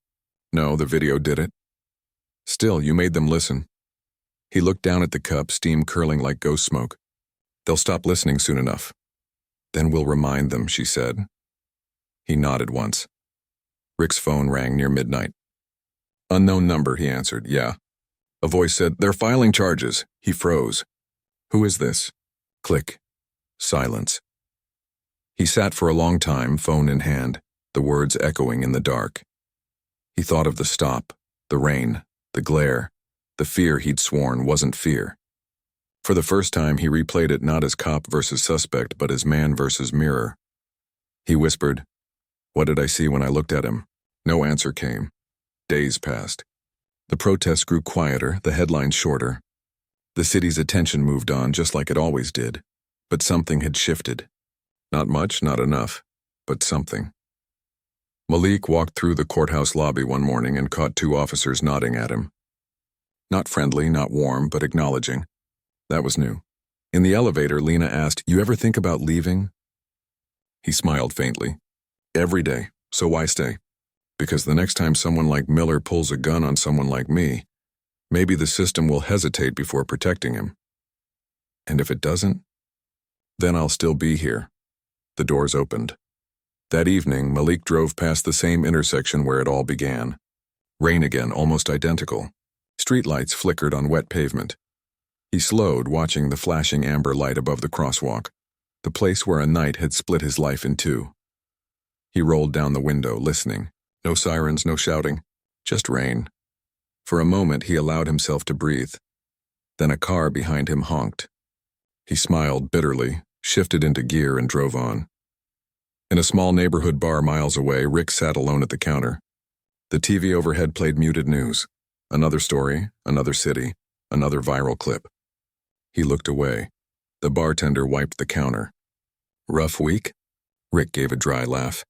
No, the video did it. Still, you made them listen. He looked down at the cup, steam curling like ghost smoke. They'll stop listening soon enough. Then we'll remind them, she said. He nodded once. Rick's phone rang near midnight. Unknown number, he answered. Yeah. A voice said, they're filing charges. He froze. Who is this? Click. Silence. He sat for a long time, phone in hand, the words echoing in the dark. He thought of the stop, the rain, the glare, the fear he'd sworn wasn't fear. For the first time, he replayed it not as cop versus suspect, but as man versus mirror. He whispered, what did I see when I looked at him? No answer came. Days passed. The protests grew quieter, the headlines shorter. The city's attention moved on just like it always did, but something had shifted. Not much, not enough, but something. Malik walked through the courthouse lobby one morning and caught 2 officers nodding at him. Not friendly, not warm, but acknowledging. That was new. In the elevator, Lena asked, you ever think about leaving? He smiled faintly. Every day, so why stay? Because the next time someone like Miller pulls a gun on someone like me, maybe the system will hesitate before protecting him. And if it doesn't, then I'll still be here. The doors opened. That evening, Malik drove past the same intersection where it all began. Rain again, almost identical. Streetlights flickered on wet pavement. He slowed, watching the flashing amber light above the crosswalk, the place where a night had split his life in 2. He rolled down the window, listening. No sirens, no shouting, just rain. For a moment, he allowed himself to breathe. Then a car behind him honked. He smiled bitterly, shifted into gear, and drove on. In a small neighborhood bar miles away, Rick sat alone at the counter. The TV overhead played muted news. Another story, another city, another viral clip. He looked away. The bartender wiped the counter. Rough week? Rick gave a dry laugh.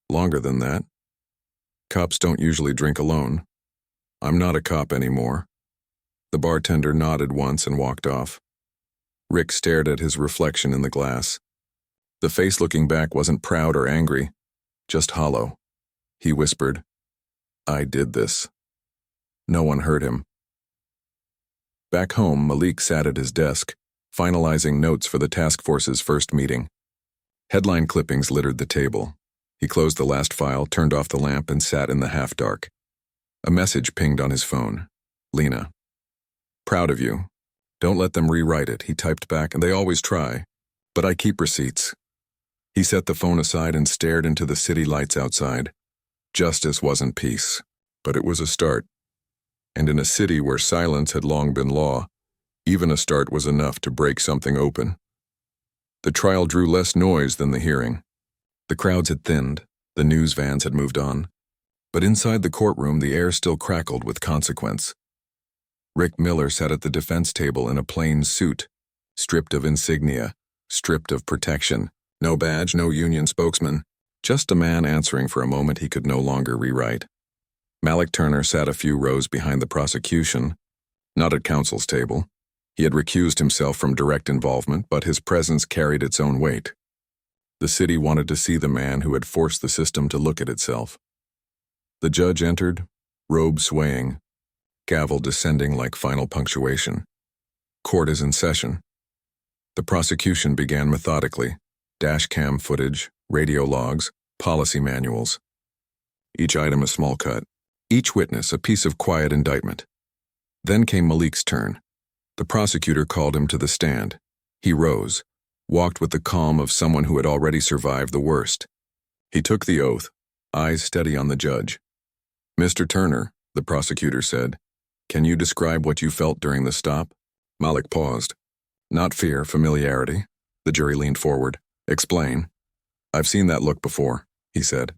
Longer than that. Cops don't usually drink alone. I'm not a cop anymore. The bartender nodded once and walked off. Rick stared at his reflection in the glass. The face looking back wasn't proud or angry, just hollow. He whispered, I did this. No one heard him. Back home, Malik sat at his desk, finalizing notes for the task force's first meeting. Headline clippings littered the table. He closed the last file, turned off the lamp, and sat in the half-dark. A message pinged on his phone. Lena. Proud of you. Don't let them rewrite it, he typed back, and they always try. But I keep receipts. He set the phone aside and stared into the city lights outside. Justice wasn't peace, but it was a start. And in a city where silence had long been law, even a start was enough to break something open. The trial drew less noise than the hearing. The crowds had thinned, the news vans had moved on. But inside the courtroom, the air still crackled with consequence. Rick Miller sat at the defense table in a plain suit, stripped of insignia, stripped of protection. No badge, no union spokesman, just a man answering for a moment he could no longer rewrite. Malik Turner sat a few rows behind the prosecution, not at counsel's table. He had recused himself from direct involvement, but his presence carried its own weight. The city wanted to see the man who had forced the system to look at itself. The judge entered, robe swaying. gavel descending like final punctuation. Court is in session. The prosecution began methodically. Dash cam footage, radio logs, policy manuals. Each item a small cut. Each witness a piece of quiet indictment. Then came Malik's turn. The prosecutor called him to the stand. He rose, walked with the calm of someone who had already survived the worst. He took the oath, eyes steady on the judge. "Mr. Turner," the prosecutor said, "can you describe what you felt during the stop?" Malik paused. "Not fear, familiarity." The jury leaned forward. "Explain." "I've seen that look before," he said.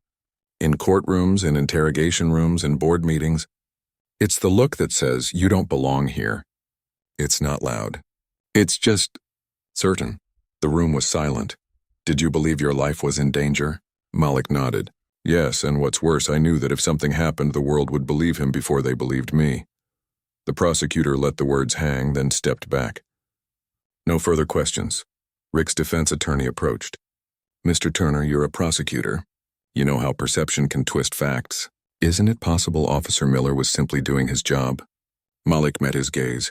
"In courtrooms, in interrogation rooms, in board meetings. It's the look that says, you don't belong here. It's not loud. It's just certain." The room was silent. "Did you believe your life was in danger?" Malik nodded. "Yes, and what's worse, I knew that if something happened, the world would believe him before they believed me." The prosecutor let the words hang, then stepped back. "No further questions." Rick's defense attorney approached. "Mr. Turner, you're a prosecutor. You know how perception can twist facts. Isn't it possible Officer Miller was simply doing his job?" Malik met his gaze.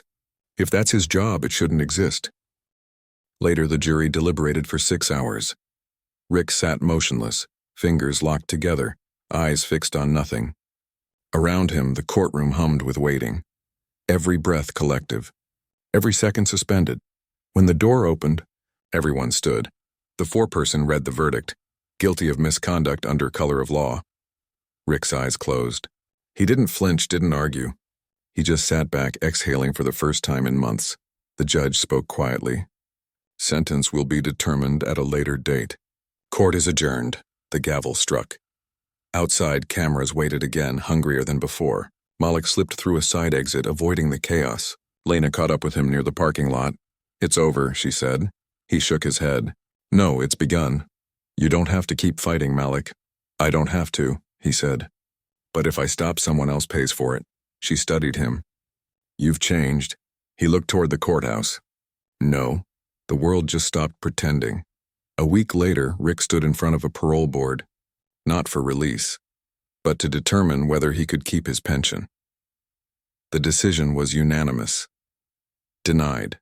"If that's his job, it shouldn't exist." Later, the jury deliberated for 6 hours. Rick sat motionless, fingers locked together, eyes fixed on nothing. Around him, the courtroom hummed with waiting. Every breath collective, every second suspended. When the door opened, everyone stood. The foreperson read the verdict, guilty of misconduct under color of law. Rick's eyes closed. He didn't flinch, didn't argue. He just sat back, exhaling for the first time in months. The judge spoke quietly. "Sentence will be determined at a later date." Court is adjourned. The gavel struck. Outside, cameras waited again, hungrier than before. Malik slipped through a side exit, avoiding the chaos. Lena caught up with him near the parking lot. "It's over," she said. He shook his head. "No, it's begun. You don't have to keep fighting, Malik." "I don't have to," he said. "But if I stop, someone else pays for it." She studied him. "You've changed." He looked toward the courthouse. "No. The world just stopped pretending." A week later, Rick stood in front of a parole board, not for release, but to determine whether he could keep his pension. The decision was unanimous. Denied.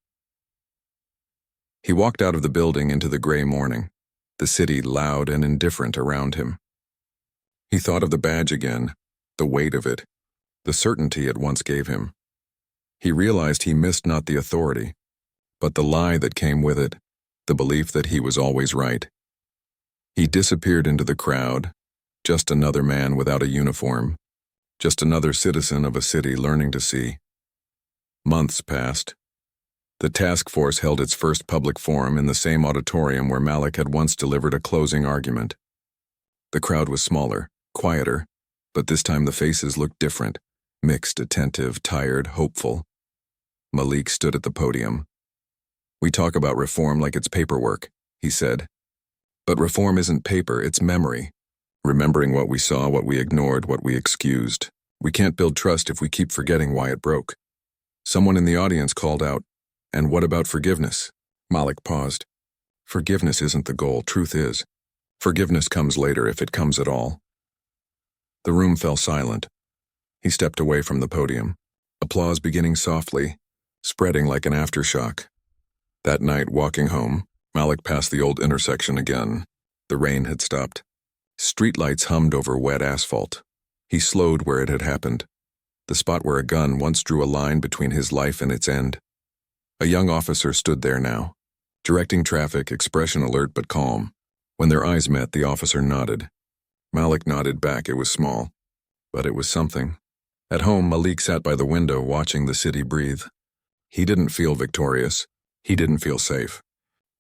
He walked out of the building into the gray morning, the city loud and indifferent around him. He thought of the badge again, the weight of it, the certainty it once gave him. He realized he missed not the authority, but the lie that came with it, the belief that he was always right. He disappeared into the crowd, just another man without a uniform, just another citizen of a city learning to see. Months passed. The task force held its first public forum in the same auditorium where Malik had once delivered a closing argument. The crowd was smaller, quieter, but this time the faces looked different, mixed, attentive, tired, hopeful. Malik stood at the podium. "We talk about reform like it's paperwork," he said. "But reform isn't paper, it's memory. Remembering what we saw, what we ignored, what we excused. We can't build trust if we keep forgetting why it broke." Someone in the audience called out, "And what about forgiveness?" Malik paused. "Forgiveness isn't the goal, truth is. Forgiveness comes later, if it comes at all." The room fell silent. He stepped away from the podium, applause beginning softly, spreading like an aftershock. That night, walking home, Malik passed the old intersection again. The rain had stopped. Streetlights hummed over wet asphalt. He slowed where it had happened, the spot where a gun once drew a line between his life and its end. A young officer stood there now, directing traffic, expression alert but calm. When their eyes met, the officer nodded. Malik nodded back. It was small, but it was something. At home, Malik sat by the window watching the city breathe. He didn't feel victorious. He didn't feel safe,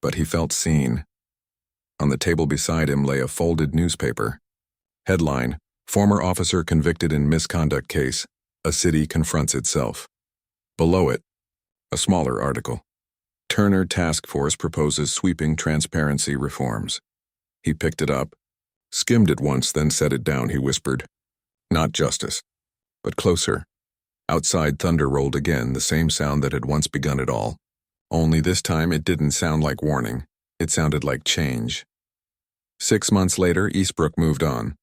but he felt seen. On the table beside him lay a folded newspaper. Headline, "Former officer convicted in misconduct case. A city confronts itself." Below it, a smaller article. "Turner Task Force proposes sweeping transparency reforms." He picked it up, skimmed it once, then set it down. He whispered, "Not justice, but closer." Outside, thunder rolled again, the same sound that had once begun it all. Only this time it didn't sound like warning. It sounded like change. 6 months later, Eastbrook moved on.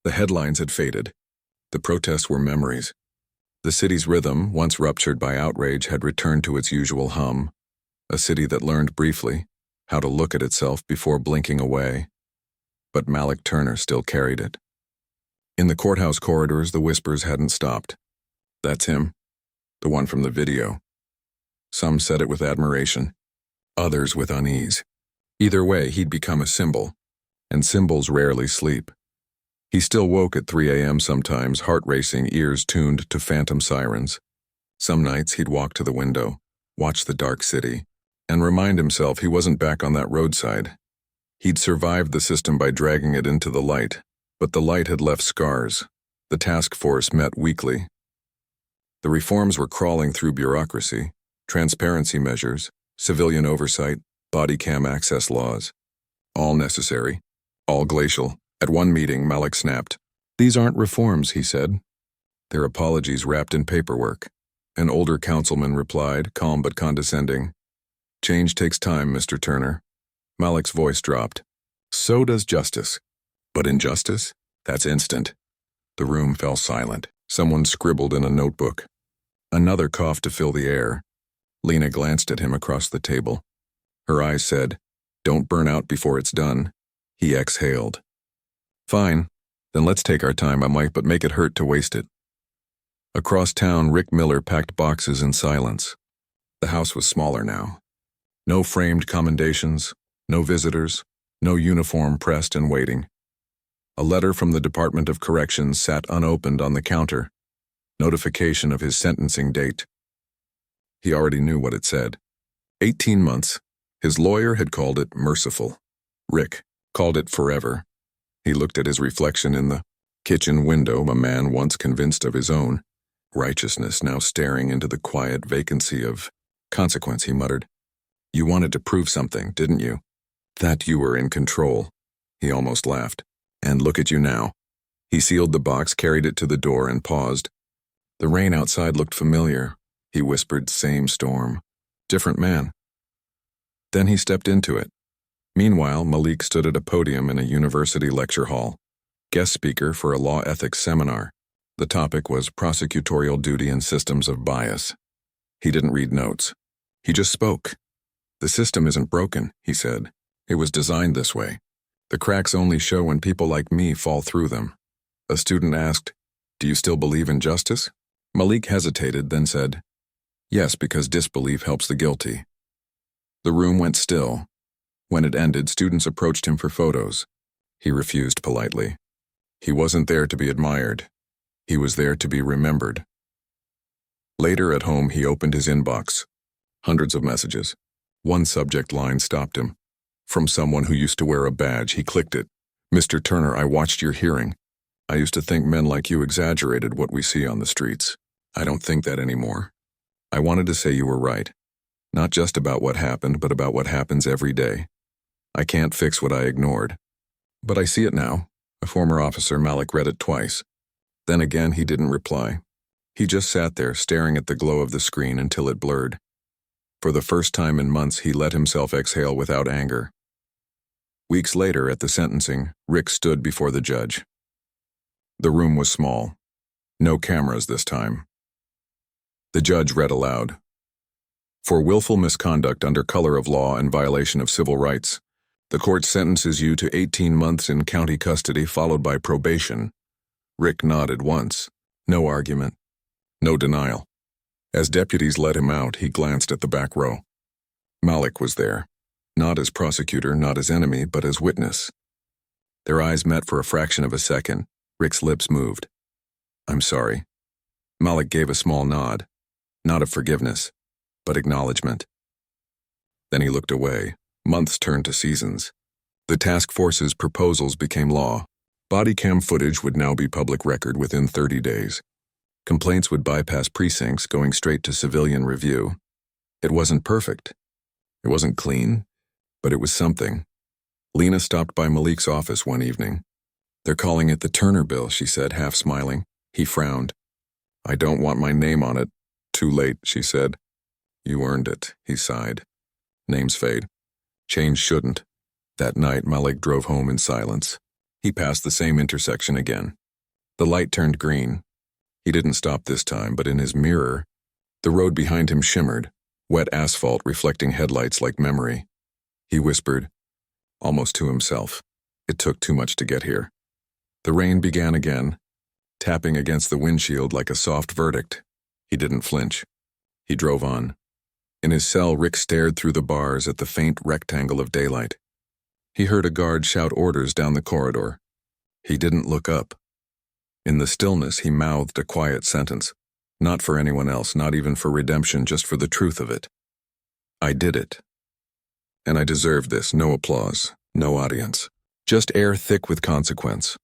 The headlines had faded. The protests were memories. The city's rhythm, once ruptured by outrage, had returned to its usual hum, a city that learned briefly how to look at itself before blinking away. But Malik Turner still carried it. In the courthouse corridors, the whispers hadn't stopped. That's him, the one from the video. Some said it with admiration, others with unease. Either way, he'd become a symbol, and symbols rarely sleep. He still woke at 3 a.m. sometimes, heart racing, ears tuned to phantom sirens. Some nights he'd walk to the window, watch the dark city, and remind himself he wasn't back on that roadside. He'd survived the system by dragging it into the light, but the light had left scars. The task force met weekly. The reforms were crawling through bureaucracy, transparency measures, civilian oversight, body cam access laws. All necessary, all glacial. At one meeting, Malik snapped. "These aren't reforms," he said. Their apologies wrapped in paperwork. An older councilman replied, calm but condescending. "Change takes time, Mr. Turner." Malik's voice dropped. "So does justice. But injustice? That's instant." The room fell silent. Someone scribbled in a notebook. Another coughed to fill the air. Lena glanced at him across the table. Her eyes said, "Don't burn out before it's done." He exhaled. "Fine, then let's take our time. I might, but make it hurt to waste it." Across town, Rick Miller packed boxes in silence. The house was smaller now. No framed commendations, no visitors, no uniform pressed and waiting. A letter from the Department of Corrections sat unopened on the counter. Notification of his sentencing date. He already knew what it said. 18 months. His lawyer had called it merciful. Rick called it forever. He looked at his reflection in the kitchen window, a man once convinced of his own righteousness, now staring into the quiet vacancy of consequence. He muttered, "You wanted to prove something, didn't you? That you were in control." He almost laughed. "And look at you now." He sealed the box, carried it to the door, and paused. The rain outside looked familiar. He whispered, "Same storm. Different man." Then he stepped into it. Meanwhile, Malik stood at a podium in a university lecture hall, guest speaker for a law ethics seminar. The topic was prosecutorial duty and systems of bias. He didn't read notes. He just spoke. "The system isn't broken," he said. "It was designed this way. The cracks only show when people like me fall through them." A student asked, "Do you still believe in justice?" Malik hesitated, then said, "Yes, because disbelief helps the guilty." The room went still. When it ended, students approached him for photos. He refused politely. He wasn't there to be admired. He was there to be remembered. Later at home, he opened his inbox. Hundreds of messages. One subject line stopped him. From someone who used to wear a badge. He clicked it. "Mr. Turner, I watched your hearing. I used to think men like you exaggerated what we see on the streets. I don't think that anymore. I wanted to say you were right. Not just about what happened, but about what happens every day. I can't fix what I ignored. But I see it now." A former officer, Malik read it twice. Then again, he didn't reply. He just sat there, staring at the glow of the screen until it blurred. For the first time in months, he let himself exhale without anger. Weeks later, at the sentencing, Rick stood before the judge. The room was small. No cameras this time. The judge read aloud. "For willful misconduct under color of law and violation of civil rights, the court sentences you to 18 months in county custody followed by probation." Rick nodded once. No argument. No denial. As deputies let him out, he glanced at the back row. Malik was there. Not as prosecutor, not as enemy, but as witness. Their eyes met for a fraction of a second. Rick's lips moved. "I'm sorry." Malik gave a small nod. Not of forgiveness, but acknowledgement. Then he looked away. Months turned to seasons. The task force's proposals became law. Body cam footage would now be public record within 30 days. Complaints would bypass precincts, going straight to civilian review. It wasn't perfect. It wasn't clean, but it was something. Lena stopped by Malik's office one evening. "They're calling it the Turner Bill," she said, half smiling. He frowned. "I don't want my name on it." "Too late," she said. "You earned it," he sighed. "Names fade. Change shouldn't." That night, Malik drove home in silence. He passed the same intersection again. The light turned green. He didn't stop this time, but in his mirror, the road behind him shimmered, wet asphalt reflecting headlights like memory. He whispered, almost to himself, "It took too much to get here." The rain began again, tapping against the windshield like a soft verdict. He didn't flinch. He drove on. In his cell, Rick stared through the bars at the faint rectangle of daylight. He heard a guard shout orders down the corridor. He didn't look up. In the stillness, he mouthed a quiet sentence. Not for anyone else, not even for redemption, just for the truth of it. "I did it. And I deserved this. No applause, no audience. Just air thick with consequence."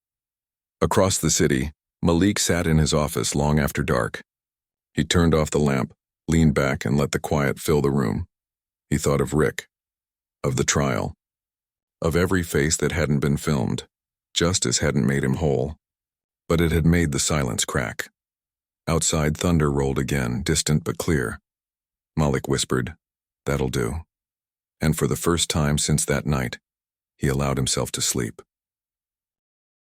Across the city, Malik sat in his office long after dark. He turned off the lamp, leaned back, and let the quiet fill the room. He thought of Rick, of the trial, of every face that hadn't been filmed. Justice hadn't made him whole, but it had made the silence crack. Outside, thunder rolled again, distant but clear. Malik whispered, "That'll do." And for the first time since that night, he allowed himself to sleep.